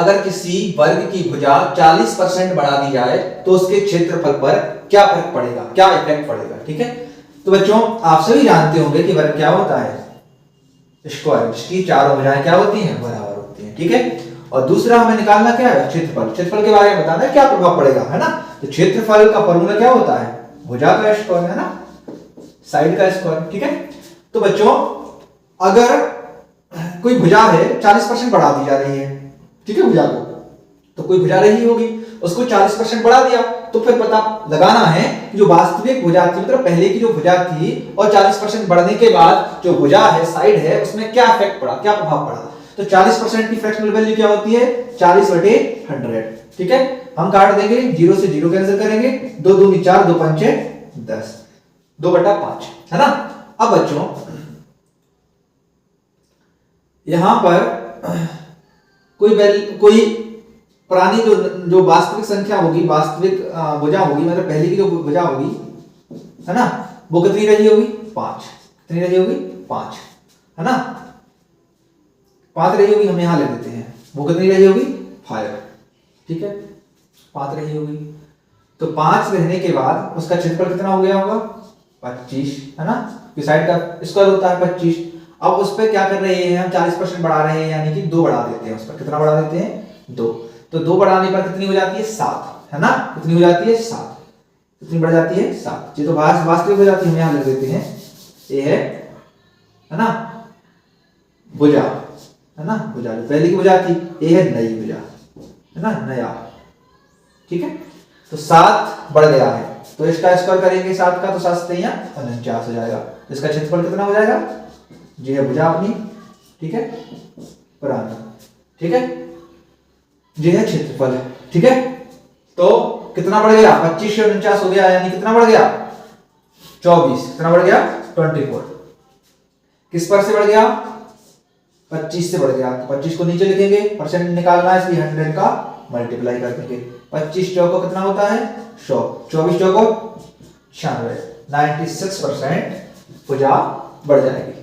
अगर किसी वर्ग की भुजा 40% बढ़ा दी जाए तो उसके क्षेत्रफल पर क्या फर्क पड़ेगा, क्या इफेक्ट पड़ेगा। ठीक है, तो बच्चों आप सभी जानते होंगे कि वर्ग क्या होता है, स्क्वायर, जिसकी चारों भुजाएं क्या होती हैं, बराबर होती हैं। ठीक है, और दूसरा हमें निकालना क्या है, क्षेत्रफल। क्षेत्रफल के बारे में बताना है क्या प्रभाव पड़ेगा, है ना। तो क्षेत्रफल का फॉर्मूला क्या होता है, भुजा का स्क्वायर, है ना, साइड का स्क्वायर। ठीक है, तो बच्चों अगर कोई भुजा है 40% बढ़ा दी जा रही है, ठीक है, भुजा को, तो कोई भुजा रही होगी, उसको 40% बढ़ा दिया, तो फिर पता लगाना है कि जो वास्तविक भुजा थी, मतलब पहले की जो भुजा थी और 40% बढ़ने के बाद जो भुजा है, साइड है, उसमें क्या इफेक्ट पड़ा, क्या प्रभाव पड़ा। तो 40% की फ्रैक्शनल वैल्यू क्या होती है, 40/100। ठीक है, हम काट देंगे, 0 से 0 कैंसिल करेंगे, 2 दूनी 4, 2 पंचे 10, 2/5, है ना। अब बच्चों यहां पर कोई पुरानी जो वास्तविक संख्या होगी, वास्तविक भुजा होगी, मतलब पहले की जो भुजा होगी, है ना, वो कितनी रही होगी, 5। कितनी रही होगी, 5, है ना, 5 रही होगी, हम यहां ले देते हैं। वो कितनी रही होगी, 5। ठीक है, 5 रही होगी, तो 5 रहने के बाद उसका क्षेत्रफल कितना हो गया होगा, 25, है ना, कि साइड का स्क्वायर होता है 25। अब उस पर क्या कर रहे हैं हम, 40% बढ़ा रहे हैं, यानी कि 2 बढ़ा देते हैं उस पर। कितना बढ़ा देते हैं, 2। तो 2 बढ़ाने पर कितनी हो जाती है, 7, है ना, कितनी हो जाती है, 7। कितनी बढ़ जाती है, 7। ये तो वास्तविक हो जाती है, हम यहां लिख देते हैं, ये है ना, भुजा, है ना, भुजा जो पहले की भुजा थी, ये है नई भुजा, है ना, नया। ठीक है, तो 7 बढ़ गया है, तो इसका स्क्वायर करेंगे 7 का, तो 7 से 49 हो जाएगा। इसका क्षेत्रफल कितना हो जाएगा, ये है भुजा अपनी, ठीक है, पुरानी। ठीक है, ये है क्षेत्रफल। ठीक है, तो कितना बढ़ गया, 25 से 49 हो गया, यानी कितना बढ़ गया, 24। कितना बढ़ गया, 24। किस पर से बढ़ गया, 25 से बढ़ गया। तो 25 को नीचे लिखेंगे, परसेंट निकालना है, इसलिए 100 का मल्टीप्लाई कर देंगे। 25 चौको कितना होता है, 100, 24 चौको 96, 96% भुजा बढ़ जाएगी।